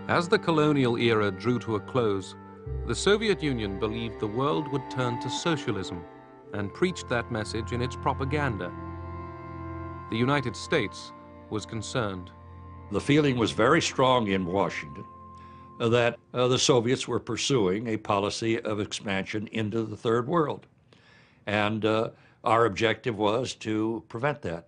As the colonial era drew to a close, the Soviet Union believed the world would turn to socialism and preached that message in its propaganda. The United States was concerned. The feeling was very strong in Washington that the Soviets were pursuing a policy of expansion into the Third World. And our objective was to prevent that.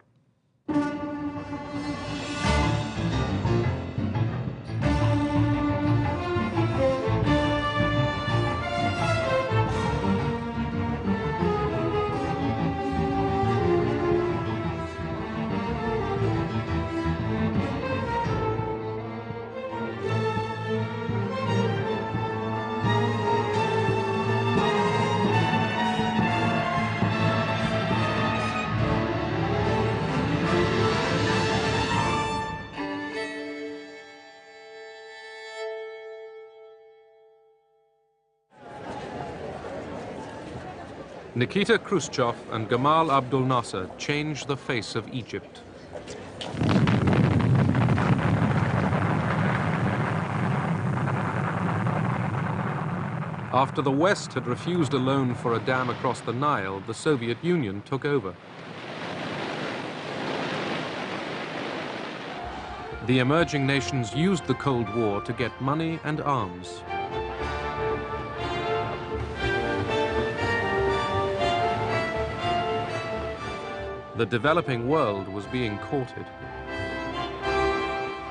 Nikita Khrushchev and Gamal Abdel Nasser changed the face of Egypt. After the West had refused a loan for a dam across the Nile, the Soviet Union took over. The emerging nations used the Cold War to get money and arms. The developing world was being courted.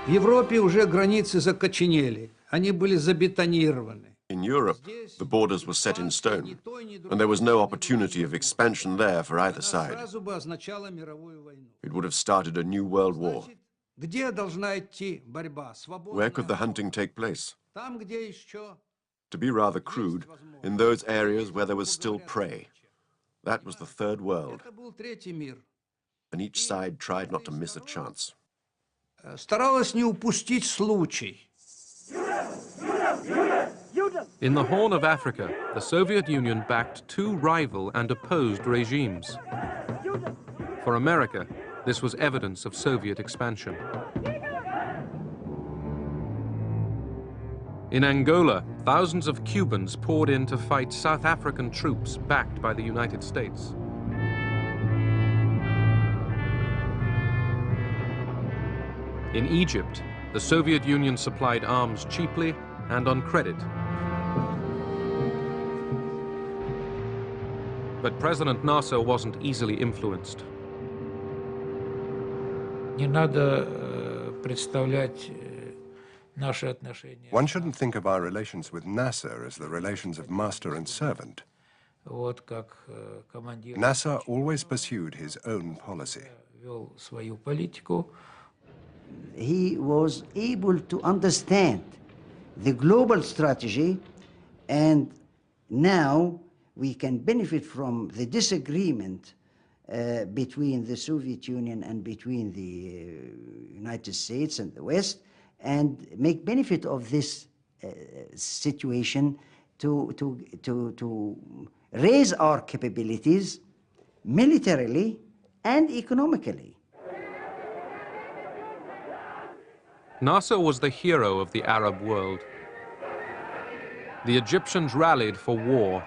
В Европе уже границы закоченели, они были забетонированы. In Europe, the borders were set in stone, and there was no opportunity of expansion there for either side. It would have started a new world war. Where could the hunting take place? To be rather crude, in those areas where there was still prey. That was the Third World. And each side tried not to miss a chance. Старалась не упустить случай. In the Horn of Africa, the Soviet Union backed two rival and opposed regimes. For America, this was evidence of Soviet expansion. In Angola, thousands of Cubans poured in to fight South African troops backed by the United States. In Egypt, the Soviet Union supplied arms cheaply and on credit. But President Nasser wasn't easily influenced. One shouldn't think of our relations with Nasser as the relations of master and servant. Nasser always pursued his own policy. He was able to understand the global strategy, and now we can benefit from the disagreement between the Soviet Union and between the United States and the West, and make benefit of this situation to raise our capabilities militarily and economically. Nasser was the hero of the Arab world. The Egyptians rallied for war.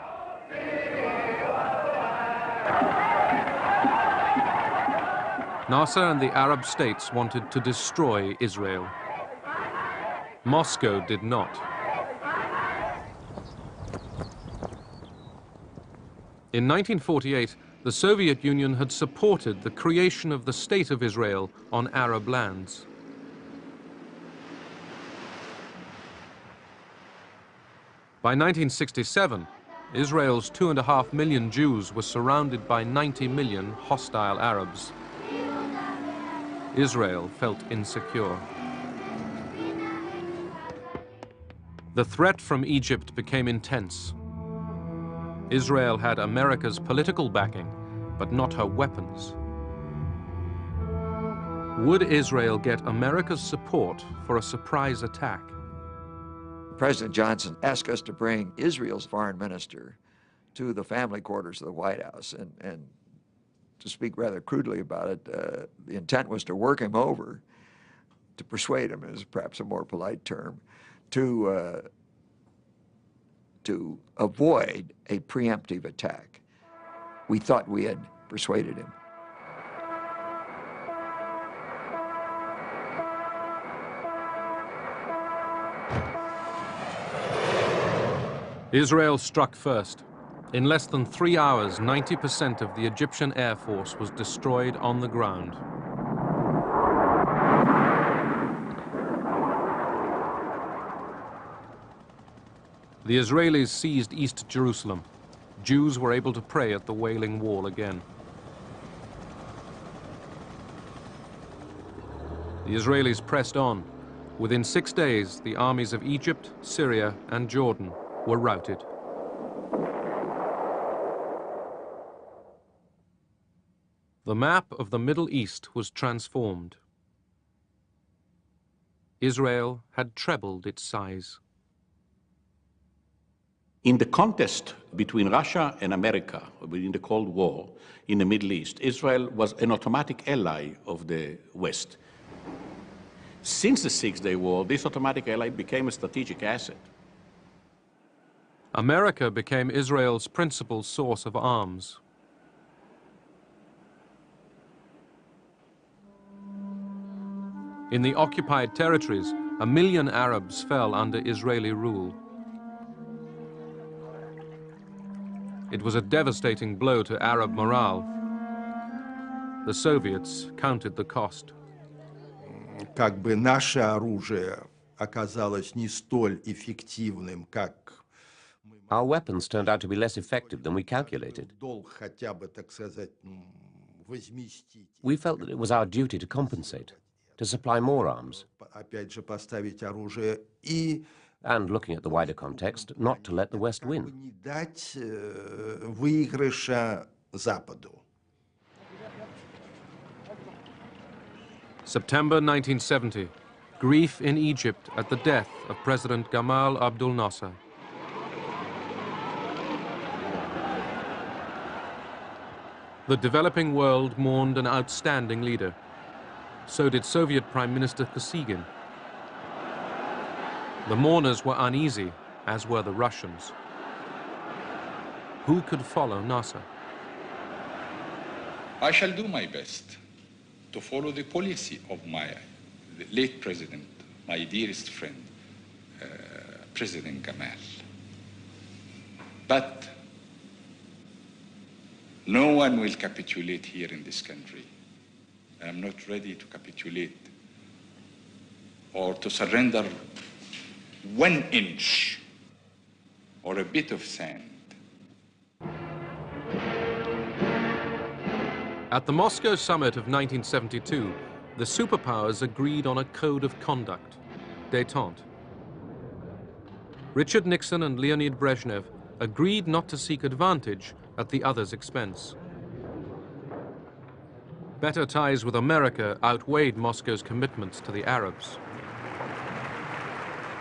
Nasser and the Arab states wanted to destroy Israel. Moscow did not. In 1948, the Soviet Union had supported the creation of the State of Israel on Arab lands. By 1967, Israel's 2.5 million Jews were surrounded by 90 million hostile Arabs. Israel felt insecure. The threat from Egypt became intense. Israel had America's political backing, but not her weapons. Would Israel get America's support for a surprise attack? President Johnson asked us to bring Israel's foreign minister to the family quarters of the White House, and to speak rather crudely about it, the intent was to work him over to persuade him is perhaps a more polite term, to avoid a preemptive attack. We thought we had persuaded him. Israel struck first. In less than 3 hours, 90% of the Egyptian Air Force was destroyed on the ground. The Israelis seized East Jerusalem. Jews were able to pray at the Wailing Wall again. The Israelis pressed on. Within 6 days, the armies of Egypt, Syria, and Jordan were routed. The map of the Middle East was transformed. Israel had trebled its size. In the contest between Russia and America, within the Cold War in the Middle East, Israel was an automatic ally of the West. Since the Six-Day War, this automatic ally became a strategic asset. America became Israel's principal source of arms. In the occupied territories, 1 million Arabs fell under Israeli rule. It was a devastating blow to Arab morale. The Soviets counted the cost. Как бы наше оружие оказалось не столь эффективным, как Our weapons turned out to be less effective than we calculated. хотя бы, так сказать, возместить. We felt that it was our duty to compensate, to supply more arms, Опять же, поставить оружие и and looking at the wider context, not to let the West win. не дать выигрыша Западу. September 1970. Grief in Egypt at the death of President Gamal Abdel Nasser. The developing world mourned an outstanding leader. So did Soviet Prime Minister Kosygin. The mourners were uneasy, as were the Russians. Who could follow Nasser? I shall do my best to follow the policy of my late president, my dearest friend, President Gamal. But no one will capitulate here in this country. I'm not ready to capitulate or to surrender 1 inch or a bit of sand. At the Moscow summit of 1972, the superpowers agreed on a code of conduct, détente. Richard Nixon and Leonid Brezhnev agreed not to seek advantage at the other's expense. Better ties with America outweighed Moscow's commitments to the Arabs.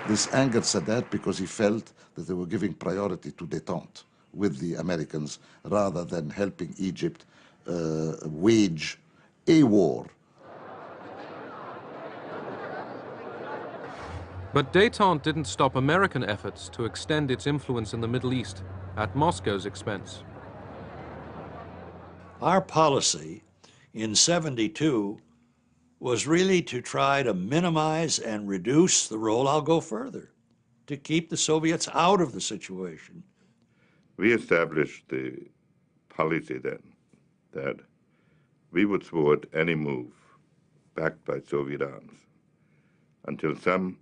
This angered Sadat because he felt that they were giving priority to détente with the Americans rather than helping Egypt wage a war. But détente didn't stop American efforts to extend its influence in the Middle East at Moscow's expense. Our policy in '72 was really to try to minimize and reduce the role. I'll go further, to keep the Soviets out of the situation. We established the policy then that we would thwart any move backed by Soviet arms until some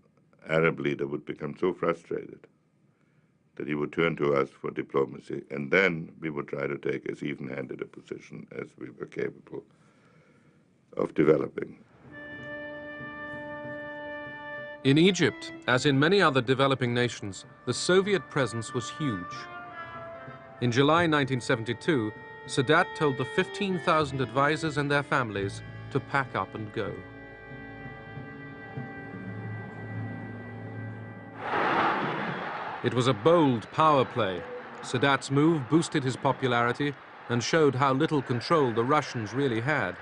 Arab leader would become so frustrated that he would turn to us for diplomacy, and then we would try to take as even-handed a position as we were capable of developing. In Egypt, as in many other developing nations, the Soviet presence was huge. In July 1972, Sadat told the 15,000 advisors and their families to pack up and go. It was a bold power play. Sadat's move boosted his popularity and showed how little control the Russians really had.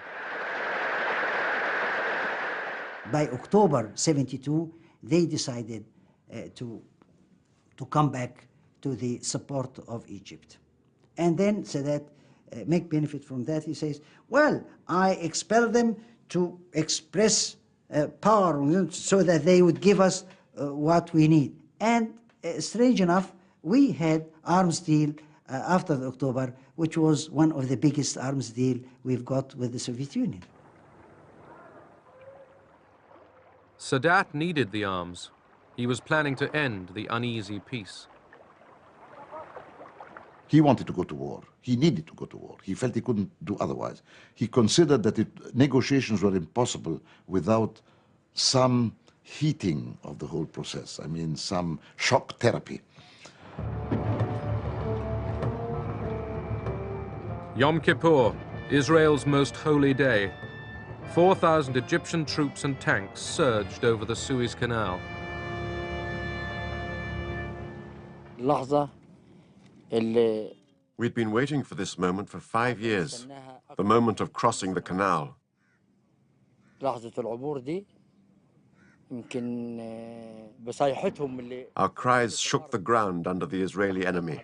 by October 72, they decided to come back to the support of Egypt. And then Sadat make benefit from that. He says, well, I expel them to express power so that they would give us what we need. And strange enough, we had arms deal after the October, which was one of the biggest arms deal we've got with the Soviet Union. Sadat needed the arms. He was planning to end the uneasy peace. He wanted to go to war. He needed to go to war. He felt he couldn't do otherwise. He considered that negotiations were impossible without some heating of the whole process. I mean, some shock therapy. Yom Kippur, Israel's most holy day. 4,000 Egyptian troops and tanks surged over the Suez Canal. We'd been waiting for this moment for 5 years, the moment of crossing the canal. Our cries shook the ground under the Israeli enemy.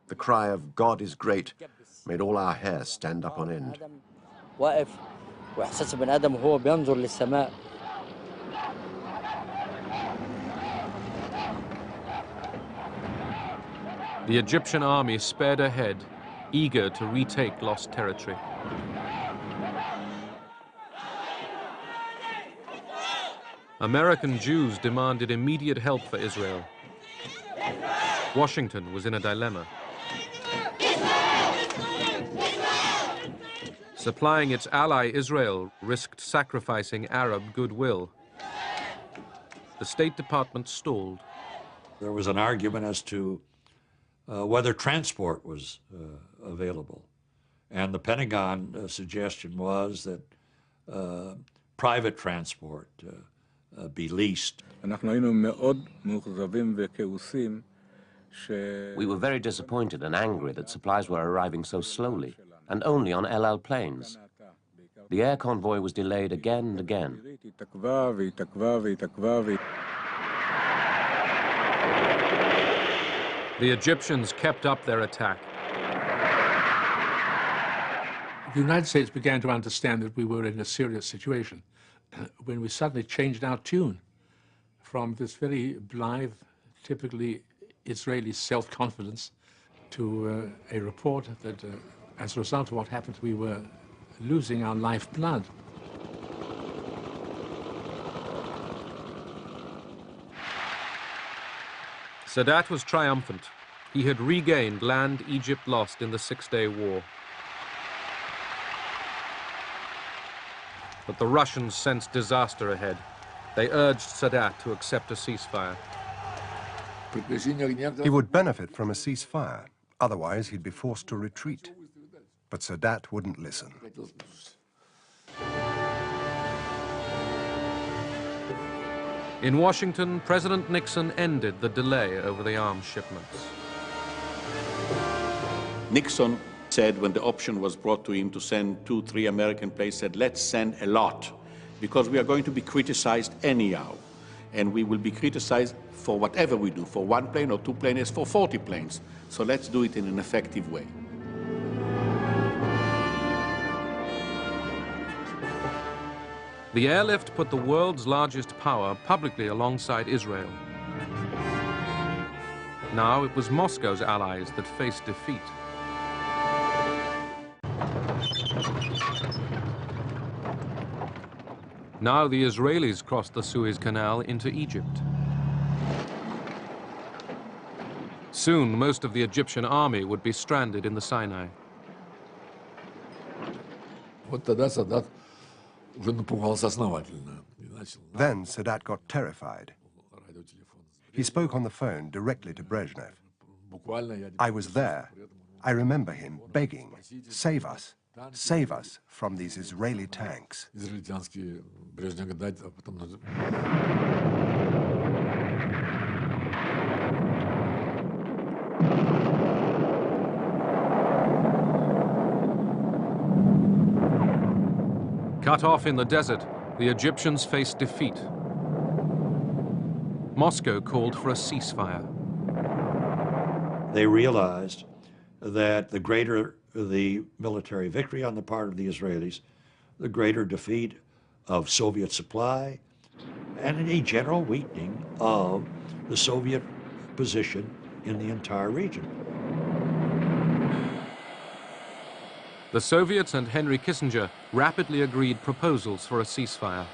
The cry of God is great made all our hair stand up on end. The Egyptian army sped ahead, eager to retake lost territory. American Jews demanded immediate help for Israel. Washington was in a dilemma. Supplying its ally Israel risked sacrificing Arab goodwill. The State Department stalled. There was an argument as to whether transport was available. And the Pentagon suggestion was that private transport be leased. We were very disappointed and angry that supplies were arriving so slowly and only on El Al planes. The air convoy was delayed again and again. The Egyptians kept up their attack. The United States began to understand that we were in a serious situation when we suddenly changed our tune from this very blithe, typically Israeli self-confidence to a report that as a result of what happened, we were losing our lifeblood. Sadat was triumphant. He had regained land Egypt lost in the Six-Day War. But the Russians sensed disaster ahead. They urged Sadat to accept a ceasefire. He would benefit from a ceasefire. Otherwise, he'd be forced to retreat. But Sadat wouldn't listen. In Washington, President Nixon ended the delay over the arms shipments. Nixon said when the option was brought to him to send 2-3 American planes, said, let's send a lot, because we are going to be criticized anyhow. And we will be criticized for whatever we do, for 1 plane or 2 planes, for 40 planes. So let's do it in an effective way. The airlift put the world's largest power publicly alongside Israel. Now it was Moscow's allies that faced defeat. Now the Israelis crossed the Suez Canal into Egypt. Soon, most of the Egyptian army would be stranded in the Sinai. Then Sadat got terrified. He spoke on the phone directly to Brezhnev. I was there. I remember him begging, save us from these Israeli tanks. Cut off in the desert, the Egyptians faced defeat. Moscow called for a ceasefire. They realized that the greater the military victory on the part of the Israelis, the greater defeat of Soviet supply, and a general weakening of the Soviet position in the entire region. The Soviets and Henry Kissinger rapidly agreed proposals for a ceasefire.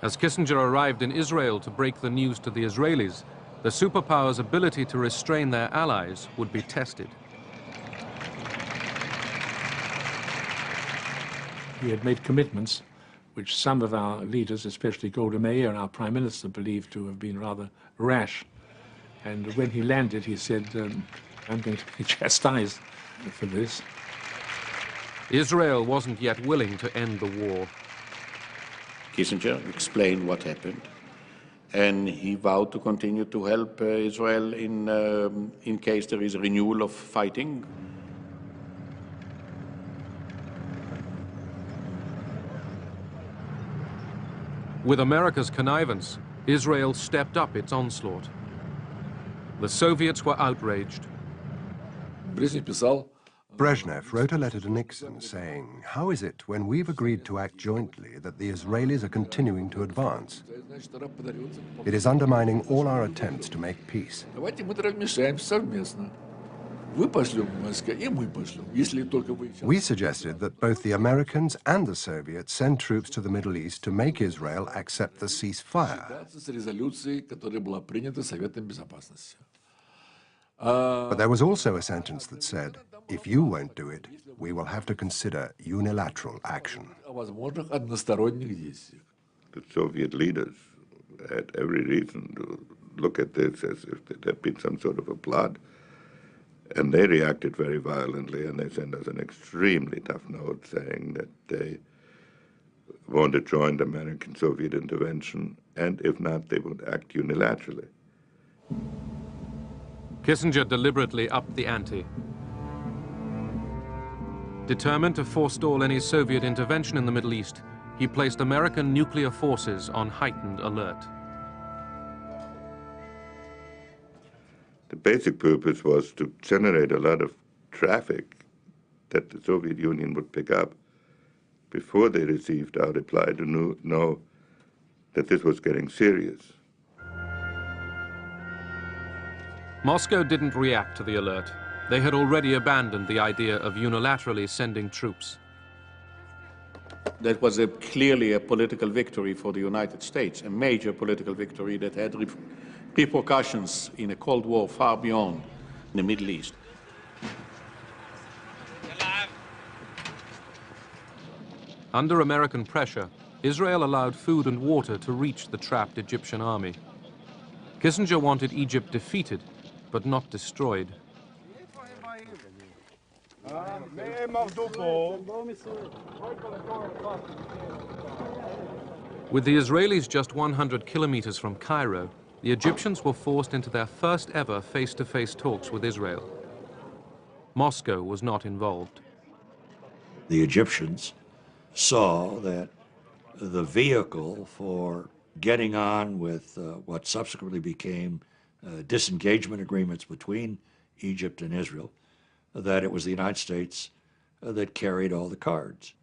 As Kissinger arrived in Israel to break the news to the Israelis, the superpowers' ability to restrain their allies would be tested. He had made commitments which some of our leaders, especially Golda Meir and our Prime Minister, believed to have been rather rash. And when he landed, he said, I'm going to be chastised for this. Israel wasn't yet willing to end the war. Kissinger explained what happened, and he vowed to continue to help Israel in case there is a renewal of fighting. With America's connivance, Israel stepped up its onslaught. The Soviets were outraged. Brezhnev wrote a letter to Nixon saying, "How is it, when we've agreed to act jointly, that the Israelis are continuing to advance? It is undermining all our attempts to make peace." We suggested that both the Americans and the Soviets send troops to the Middle East to make Israel accept the ceasefire. But there was also a sentence that said, if you won't do it, we will have to consider unilateral action. The Soviet leaders had every reason to look at this as if there had been some sort of a plot. And they reacted very violently, and they sent us an extremely tough note saying that they want to join the American-Soviet intervention, and if not, they would act unilaterally. Kissinger deliberately upped the ante. Determined to forestall any Soviet intervention in the Middle East, he placed American nuclear forces on heightened alert. The basic purpose was to generate a lot of traffic that the Soviet Union would pick up before they received our reply to know that this was getting serious. Moscow didn't react to the alert. They had already abandoned the idea of unilaterally sending troops. That was clearly a political victory for the United States, a major political victory that had repercussions in a Cold War far beyond the Middle East. Under American pressure, Israel allowed food and water to reach the trapped Egyptian army. Kissinger wanted Egypt defeated, but not destroyed. With the Israelis just 100 kilometers from Cairo, the Egyptians were forced into their first ever face-to-face talks with Israel. Moscow was not involved. The Egyptians saw that the vehicle for getting on with what subsequently became disengagement agreements between Egypt and Israel, that it was the United States that carried all the cards.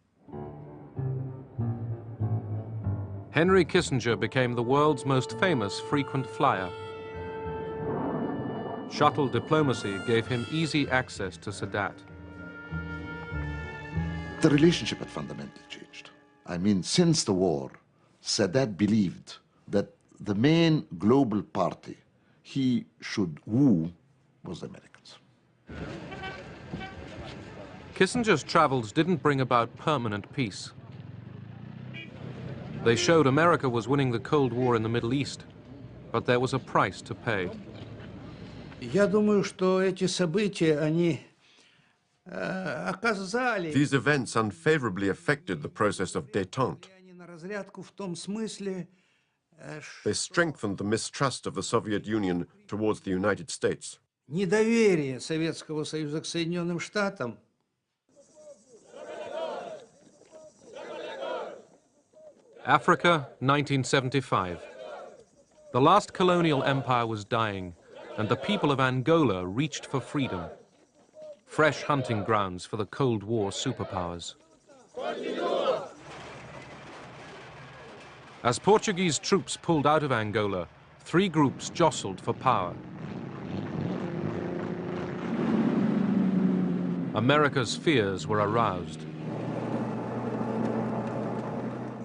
Henry Kissinger became the world's most famous frequent flyer. Shuttle diplomacy gave him easy access to Sadat. The relationship had fundamentally changed. I mean, since the war, Sadat believed that the main global party he should woo was the Americans. Kissinger's travels didn't bring about permanent peace. They showed America was winning the Cold War in the Middle East, but there was a price to pay. Я думаю, что эти события, они оказали... These events unfavorably affected the process of détente. на разрядку в том смысле, They strengthened the mistrust of the Soviet Union towards the United States. недоверие Советского Союза к Соединенным Штатам Africa, 1975. The last colonial empire was dying, and the people of Angola reached for freedom. Fresh hunting grounds for the Cold War superpowers. As Portuguese troops pulled out of Angola, three groups jostled for power. America's fears were aroused.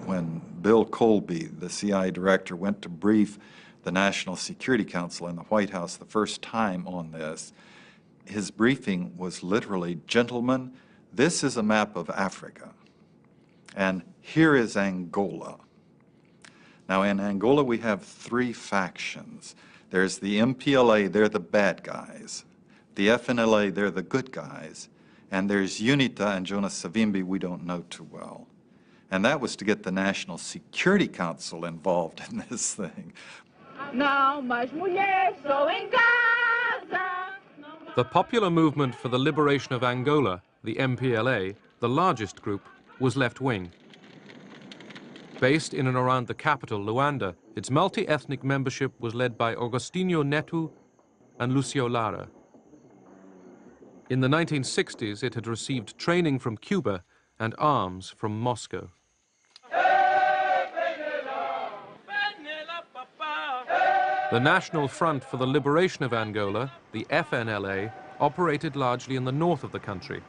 When Bill Colby, the CIA director, went to brief the National Security Council in the White House the first time on this, his briefing was literally, "Gentlemen, this is a map of Africa, and here is Angola." Now, in Angola, we have three factions. There's the MPLA, they're the bad guys. The FNLA, they're the good guys. And there's UNITA and Jonas Savimbi we don't know too well. And that was to get the National Security Council involved in this thing. The Popular Movement for the Liberation of Angola, the MPLA, the largest group, was left-wing. Based in and around the capital, Luanda, its multi-ethnic membership was led by Agostinho Neto and Lucio Lara. In the 1960s, it had received training from Cuba and arms from Moscow. The National Front for the Liberation of Angola, the FNLA, operated largely in the north of the country.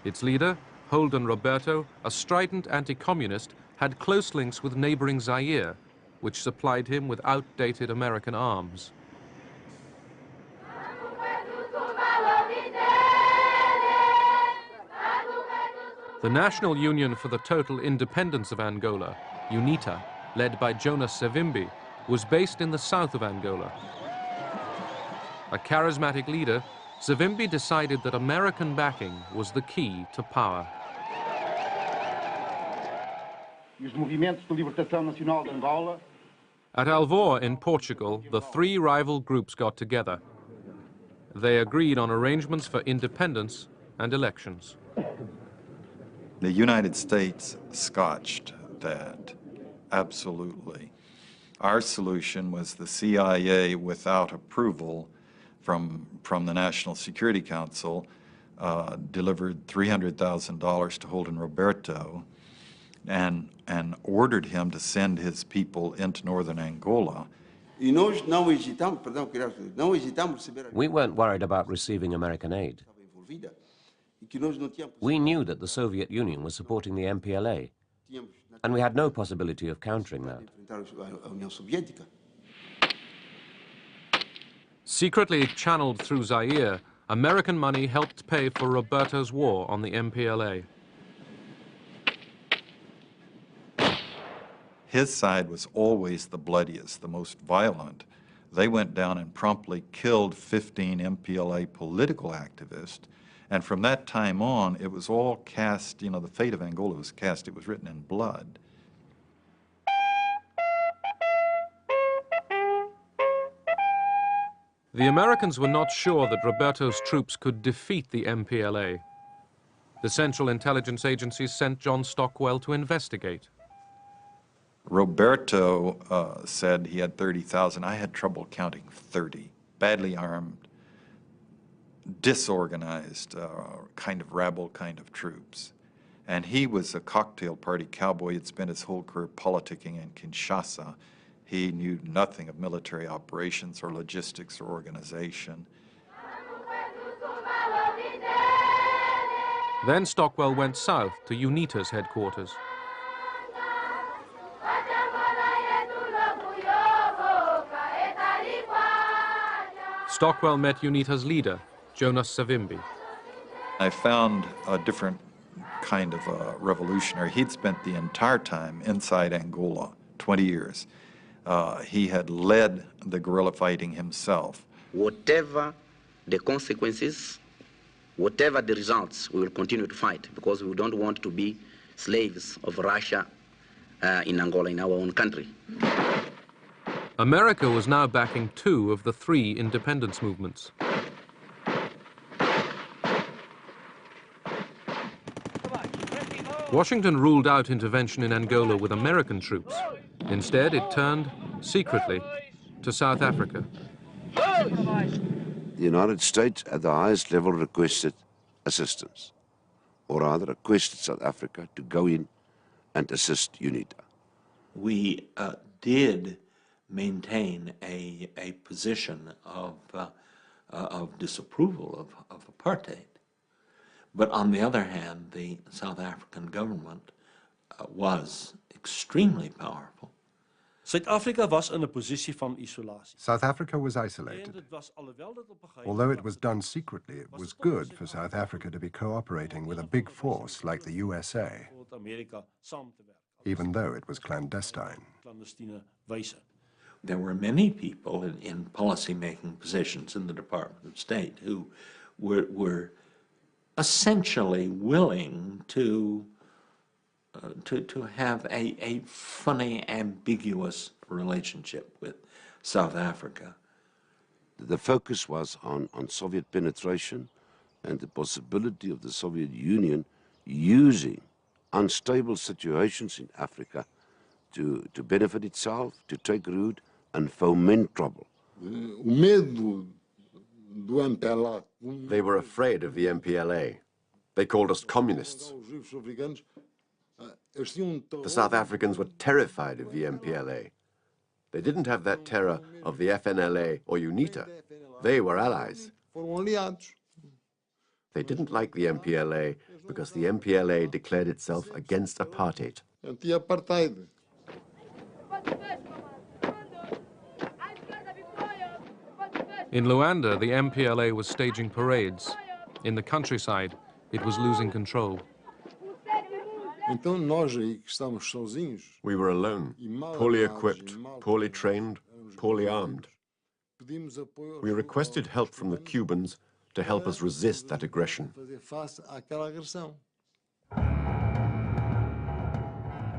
Its leader, Holden Roberto, a strident anti-communist, had close links with neighboring Zaire, which supplied him with outdated American arms. The National Union for the Total Independence of Angola, UNITA, led by Jonas Savimbi, was based in the south of Angola. A charismatic leader, Savimbi decided that American backing was the key to power. At Alvor in Portugal, the three rival groups got together. They agreed on arrangements for independence and elections. The United States scotched that, absolutely. Our solution was the CIA, without approval from the National Security Council, delivered $300,000 to Holden Roberto and ordered him to send his people into northern Angola. We weren't worried about receiving American aid. We knew that the Soviet Union was supporting the MPLA, and we had no possibility of countering that. Secretly channeled through Zaire, American money helped pay for Roberto's war on the MPLA. His side was always the bloodiest, the most violent. They went down and promptly killed 15 MPLA political activists. And from that time on, it was all cast, you know, the fate of Angola was cast, it was written in blood. The Americans were not sure that Roberto's troops could defeat the MPLA. The Central Intelligence Agency sent John Stockwell to investigate. Roberto said he had 30,000. I had trouble counting 30. Badly armed, disorganized, kind of rabble kind of troops. And he was a cocktail party cowboy. He'd spent his whole career politicking in Kinshasa. He knew nothing of military operations or logistics or organization. Then Stockwell went south to UNITA's headquarters. Stockwell met UNITA's leader, Jonas Savimbi. I found a different kind of a revolutionary. He'd spent the entire time inside Angola, 20 years. He had led the guerrilla fighting himself. Whatever the consequences, whatever the results, we will continue to fight because we don't want to be slaves of Russia in Angola, in our own country. America was now backing two of the three independence movements. Washington ruled out intervention in Angola with American troops. Instead, it turned, secretly, to South Africa. The United States, at the highest level, requested assistance, or rather requested South Africa to go in and assist UNITA. We did maintain a position of disapproval of apartheid. But on the other hand, the South African government was extremely powerful. Suid-Afrika was in 'n posisie van isolasie. South Africa was isolated. Although it was done secretly, it was good for South Africa to be cooperating with a big force like the USA, even though it was clandestine. There were many people in policy-making positions in the Department of State who were essentially willing to have a funny, ambiguous relationship with South Africa. The focus was on Soviet penetration and the possibility of the Soviet Union using unstable situations in Africa to benefit itself, to take root and foment trouble. They were afraid of the MPLA. They called us communists. The South Africans were terrified of the MPLA. They didn't have that terror of the FNLA or UNITA. They were allies. They didn't like the MPLA because the MPLA declared itself against apartheid. In Luanda, the MPLA was staging parades. In the countryside, it was losing control. We were alone, poorly equipped, poorly trained, poorly armed. We requested help from the Cubans to help us resist that aggression.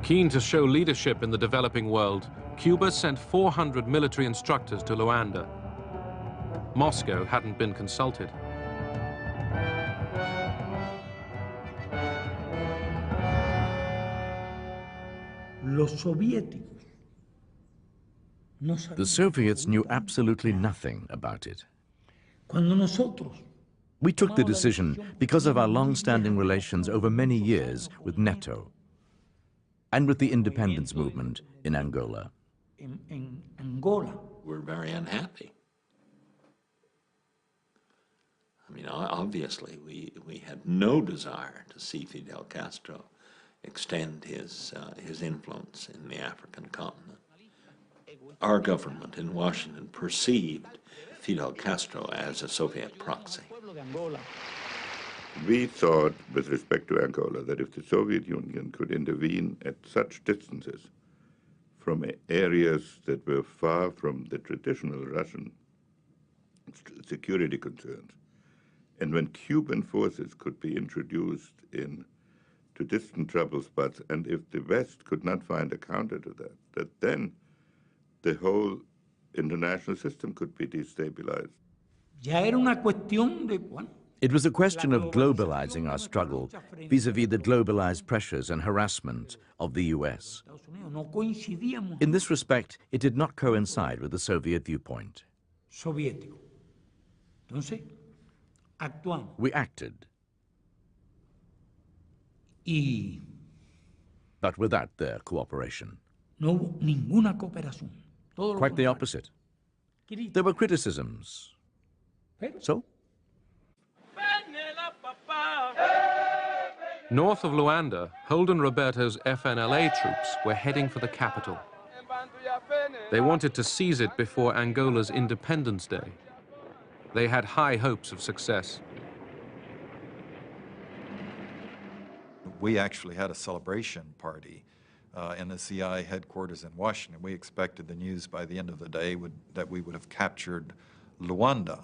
Keen to show leadership in the developing world, Cuba sent 400 military instructors to Luanda. Moscow hadn't been consulted. The Soviets knew absolutely nothing about it. We took the decision because of our long-standing relations over many years with NATO and with the independence movement in Angola. We're very unhappy. I mean, obviously, we had no desire to see Fidel Castro extend his influence in the African continent. Our government in Washington perceived Fidel Castro as a Soviet proxy. We thought, with respect to Angola, that if the Soviet Union could intervene at such distances from areas that were far from the traditional Russian security concerns, and when Cuban forces could be introduced to distant trouble spots, and if the West could not find a counter to that then the whole international system could be destabilized. It was a question of globalizing our struggle vis-à-vis the globalized pressures and harassment of the US. In this respect, it did not coincide with the Soviet viewpoint. We acted, but without their cooperation. Quite the opposite. There were criticisms. So? North of Luanda, Holden Roberto's FNLA troops were heading for the capital. They wanted to seize it before Angola's Independence Day. They had high hopes of success. We actually had a celebration party in the CI headquarters in Washington. We expected the news by the end of the day that we would have captured Luanda.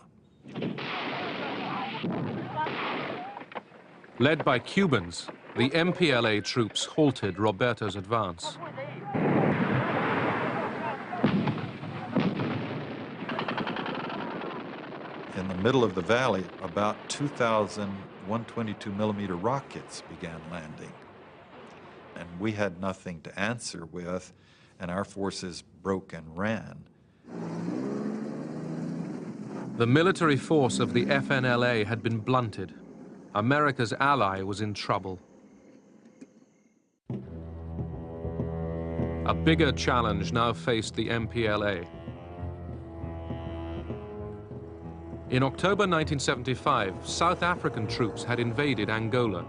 Led by Cubans, the MPLA troops halted Roberto's advance. In the middle of the valley, about 2,000 122mm rockets began landing. and we had nothing to answer with, and our forces broke and ran. The military force of the FNLA had been blunted. America's ally was in trouble. A bigger challenge now faced the MPLA. In October 1975, South African troops had invaded Angola.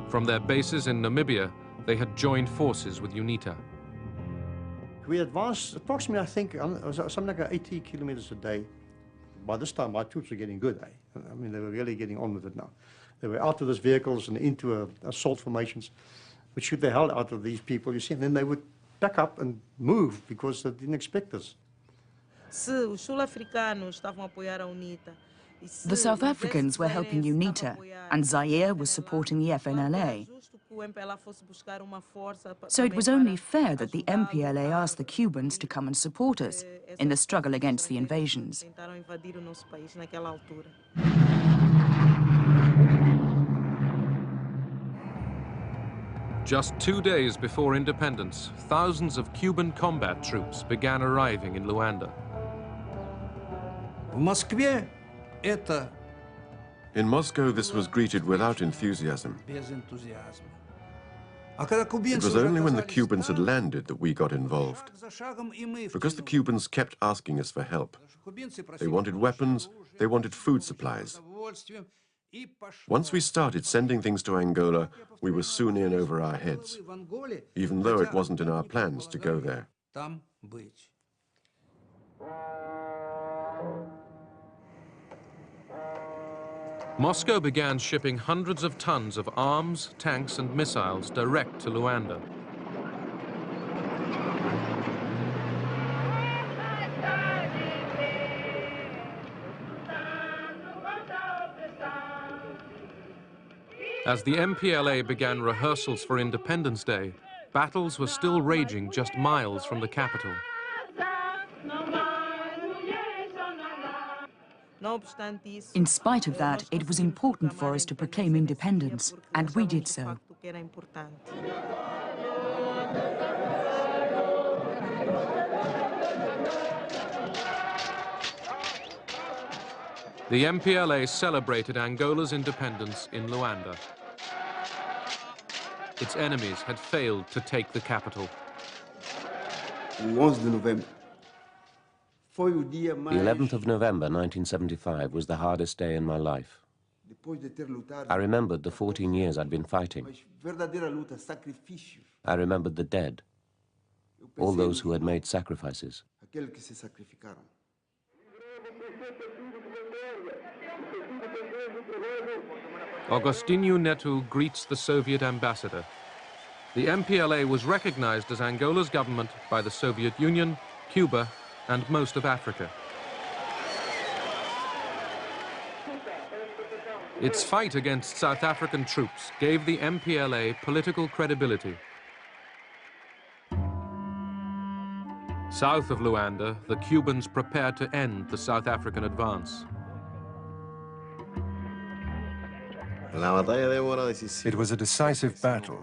From their bases in Namibia, they had joined forces with UNITA. We advanced approximately, I think, something like 80 kilometers a day. By this time, our troops were getting good. I mean, they were really getting on with it now. They were out of those vehicles and into assault formations, which shoot the hell out of these people, you see, and then they would back up and move because they didn't expect us. The South Africans were helping UNITA, and Zaire was supporting the FNLA. So it was only fair that the MPLA asked the Cubans to come and support us in the struggle against the invasions. Just 2 days before independence, thousands of Cuban combat troops began arriving in Luanda. In Moscow, this was greeted without enthusiasm. It was only when the Cubans had landed that we got involved. Because the Cubans kept asking us for help. They wanted weapons, they wanted food supplies. Once we started sending things to Angola, we were soon in over our heads, even though it wasn't in our plans to go there. Moscow began shipping hundreds of tons of arms, tanks, and missiles direct to Luanda. As the MPLA began rehearsals for Independence Day, battles were still raging just miles from the capital. In spite of that, it was important for us to proclaim independence, and we did so. The MPLA celebrated Angola's independence in Luanda. Its enemies had failed to take the capital. The 11th of November 1975 was the hardest day in my life. I remembered the 14 years I'd been fighting. I remembered the dead, all those who had made sacrifices. Agostinho Neto greets the Soviet ambassador. The MPLA was recognized as Angola's government by the Soviet Union, Cuba, and most of Africa. Its fight against South African troops gave the MPLA political credibility. South of Luanda, the Cubans prepared to end the South African advance. It was a decisive battle,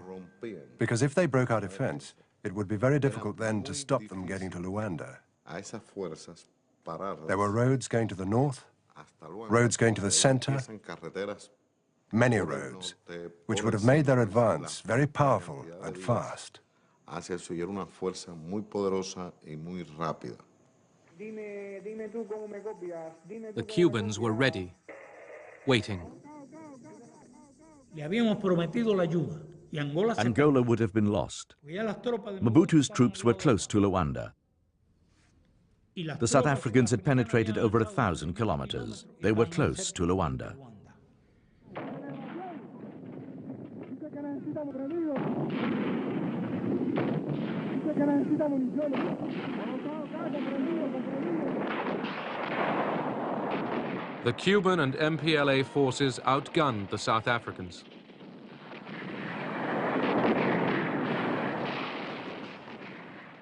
because if they broke our defense, it would be very difficult then to stop them getting to Luanda. There were roads going to the north, roads going to the center, many roads, which would have made their advance very powerful and fast. The Cubans were ready, waiting. Angola would have been lost. Mobutu's troops were close to Luanda. The South Africans had penetrated over 1,000 kilometers. They were close to Luanda. The Cuban and MPLA forces outgunned the South Africans.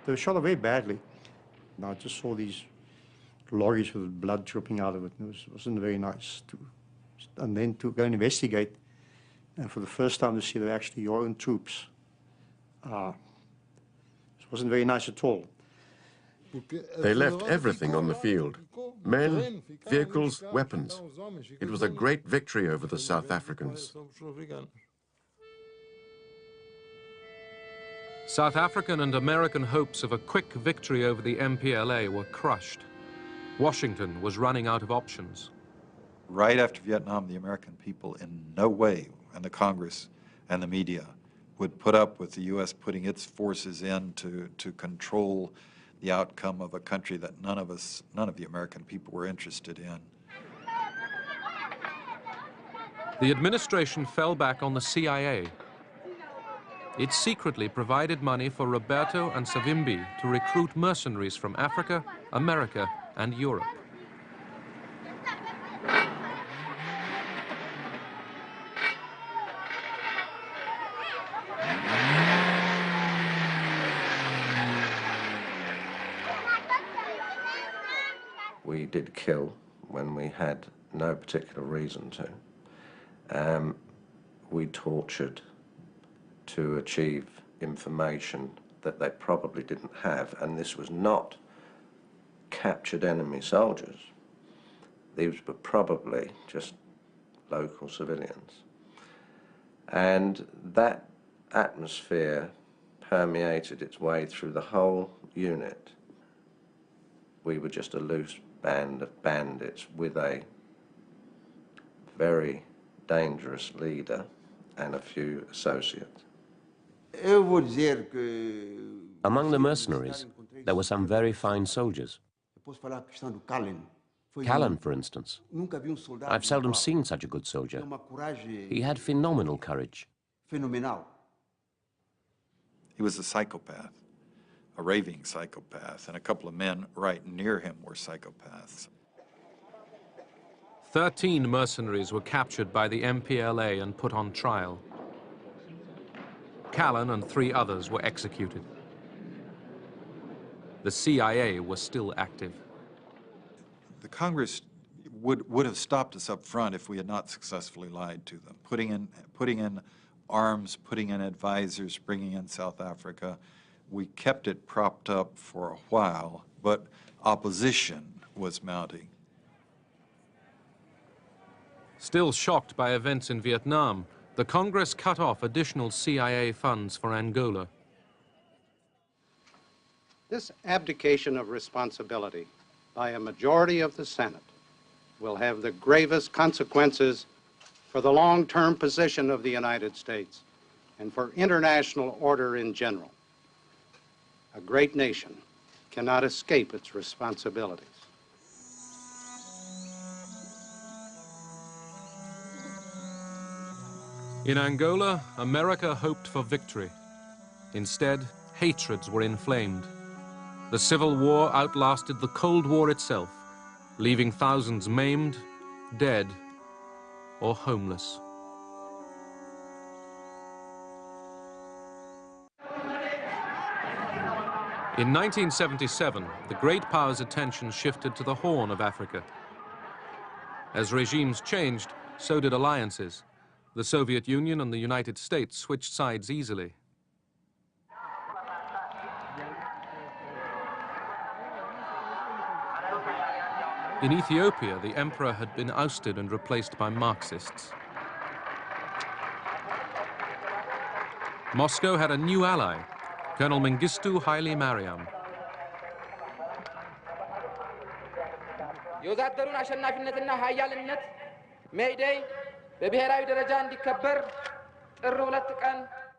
They were shot away badly. I just saw these lorries with blood dripping out of it. It wasn't very nice. And then to go and investigate, and for the first time to see they're actually your own troops It wasn't very nice at all. They left everything on the field. Men, vehicles, weapons. It was a great victory over the South Africans. South African and American hopes of a quick victory over the MPLA were crushed. Washington was running out of options. Right after Vietnam, the American people in no way, and the Congress and the media, would put up with the U.S. putting its forces in to control the outcome of a country that none of the American people were interested in. The administration fell back on the CIA. It secretly provided money for Roberto and Savimbi to recruit mercenaries from Africa, America, and Europe. We did kill when we had no particular reason to. We tortured to achieve information that they probably didn't have, and this was not captured enemy soldiers. These were probably just local civilians. And that atmosphere permeated its way through the whole unit. We were just a loose band of bandits with a very dangerous leader and a few associates. Among the mercenaries, there were some very fine soldiers. Callan, for instance. I've seldom seen such a good soldier. He had phenomenal courage. He was a psychopath, a raving psychopath, and a couple of men right near him were psychopaths. 13 mercenaries were captured by the MPLA and put on trial. Callan and 3 others were executed. The CIA was still active. The Congress would have stopped us up front if we had not successfully lied to them, putting in arms, putting in advisors, bringing in South Africa. We kept it propped up for a while, but opposition was mounting. Still shocked by events in Vietnam, the Congress cut off additional CIA funds for Angola. This abdication of responsibility by a majority of the Senate will have the gravest consequences for the long-term position of the United States and for international order in general. A great nation cannot escape its responsibilities. In Angola, America hoped for victory. Instead, hatreds were inflamed. The Civil War outlasted the Cold War itself, leaving thousands maimed, dead, or homeless. In 1977, the great powers' attention shifted to the Horn of Africa. As regimes changed, so did alliances. The Soviet Union and the United States switched sides easily. In Ethiopia, the emperor had been ousted and replaced by Marxists. Moscow had a new ally, Colonel Mengistu Haile Mariam.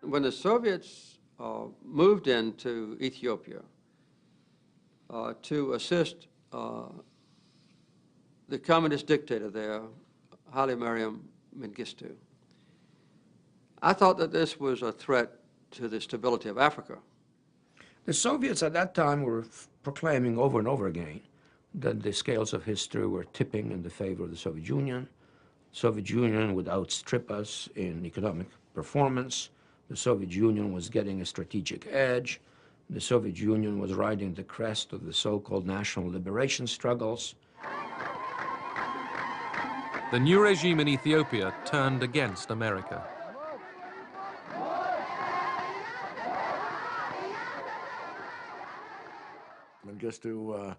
When the Soviets moved into Ethiopia to assist the communist dictator there, Haile Mariam Mengistu, I thought that this was a threat to the stability of Africa. The Soviets at that time were proclaiming over and over again that the scales of history were tipping in the favor of the Soviet Union. The Soviet Union would outstrip us in economic performance. The Soviet Union was getting a strategic edge. The Soviet Union was riding the crest of the so-called national liberation struggles. The new regime in Ethiopia turned against America. Mengistu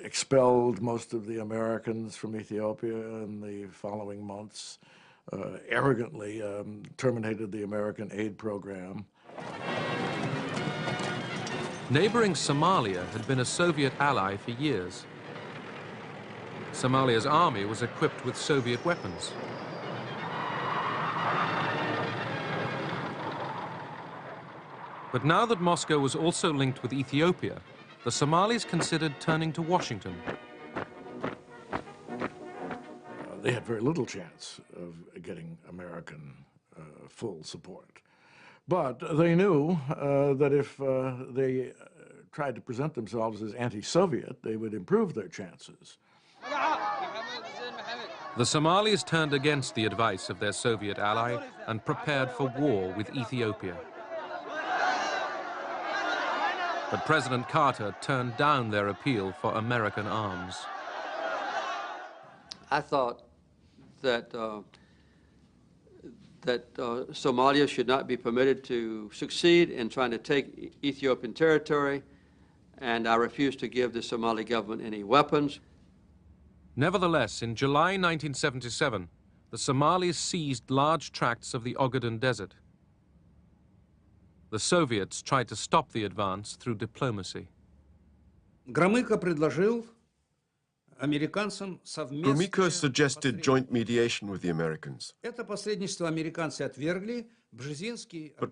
expelled most of the Americans from Ethiopia in the following months, arrogantly terminated the American aid program. Neighboring Somalia had been a Soviet ally for years. Somalia's army was equipped with Soviet weapons. But now that Moscow was also linked with Ethiopia, the Somalis considered turning to Washington. They had very little chance of getting American full support. But they knew that if they tried to present themselves as anti-Soviet, they would improve their chances. The Somalis turned against the advice of their Soviet ally and prepared for war with Ethiopia. But President Carter turned down their appeal for American arms. I thought that Somalia should not be permitted to succeed in trying to take Ethiopian territory, and I refused to give the Somali government any weapons. Nevertheless, in July 1977, the Somalis seized large tracts of the Ogaden Desert. The Soviets tried to stop the advance through diplomacy. Gromyko suggested joint mediation with the Americans. But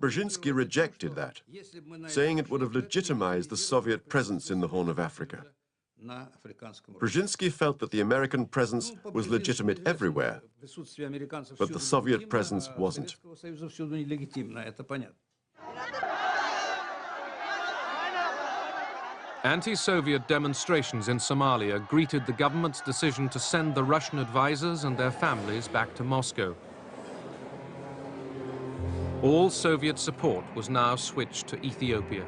Brzezinski rejected that, saying it would have legitimized the Soviet presence in the Horn of Africa. Brzezinski felt that the American presence was legitimate everywhere, but the Soviet presence wasn't. Anti-Soviet demonstrations in Somalia greeted the government's decision to send the Russian advisors and their families back to Moscow. All Soviet support was now switched to Ethiopia.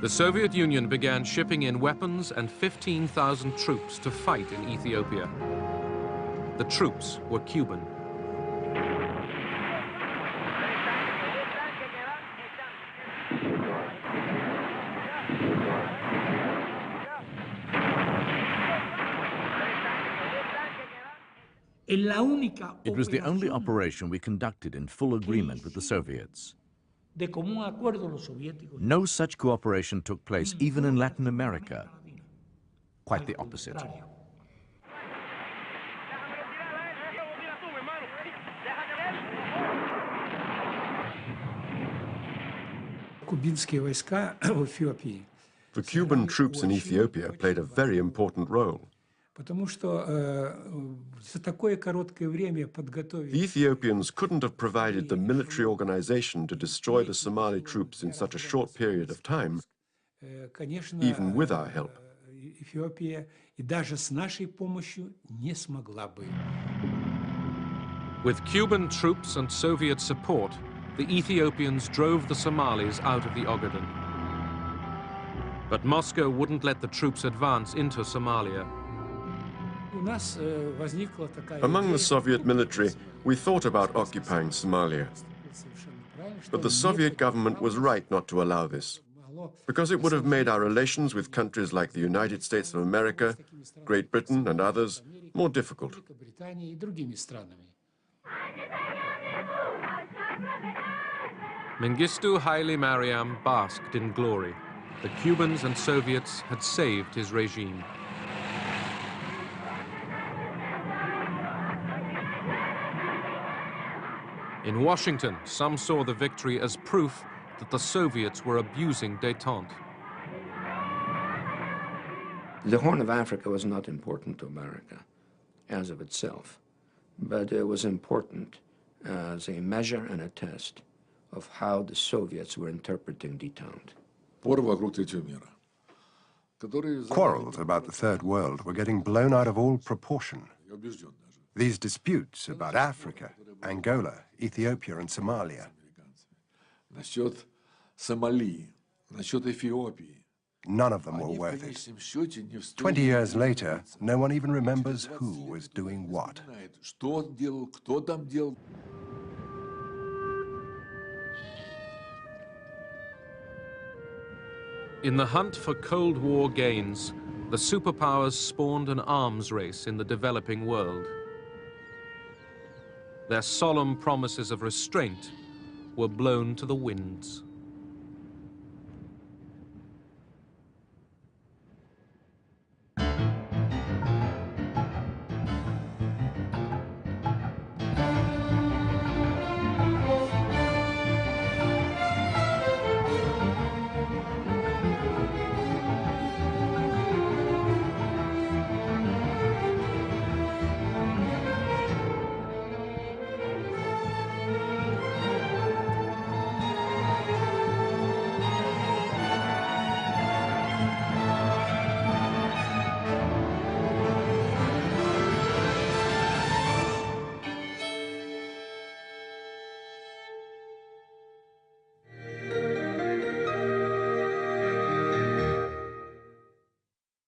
The Soviet Union began shipping in weapons and 15,000 troops to fight in Ethiopia. The troops were Cuban. It was the only operation we conducted in full agreement with the Soviets. No such cooperation took place even in Latin America. Quite the opposite. The Cuban troops in Ethiopia played a very important role. The Ethiopians couldn't have provided the military organization to destroy the Somali troops in such a short period of time, even with our help. With Cuban troops and Soviet support, the Ethiopians drove the Somalis out of the Ogaden. But Moscow wouldn't let the troops advance into Somalia. Among the Soviet military, we thought about occupying Somalia. But the Soviet government was right not to allow this, because it would have made our relations with countries like the United States of America, Great Britain, and others more difficult. Mengistu Haile Mariam basked in glory. The Cubans and Soviets had saved his regime. In Washington, some saw the victory as proof that the Soviets were abusing détente. The Horn of Africa was not important to America as of itself, but it was important as a measure and a test of how the Soviets were interpreting détente. Quarrels about the Third World were getting blown out of all proportion. These disputes about Africa, Angola, Ethiopia, and Somalia. None of them were worth it. 20 years later, no one even remembers who was doing what. In the hunt for Cold War gains, the superpowers spawned an arms race in the developing world. Their solemn promises of restraint were blown to the winds.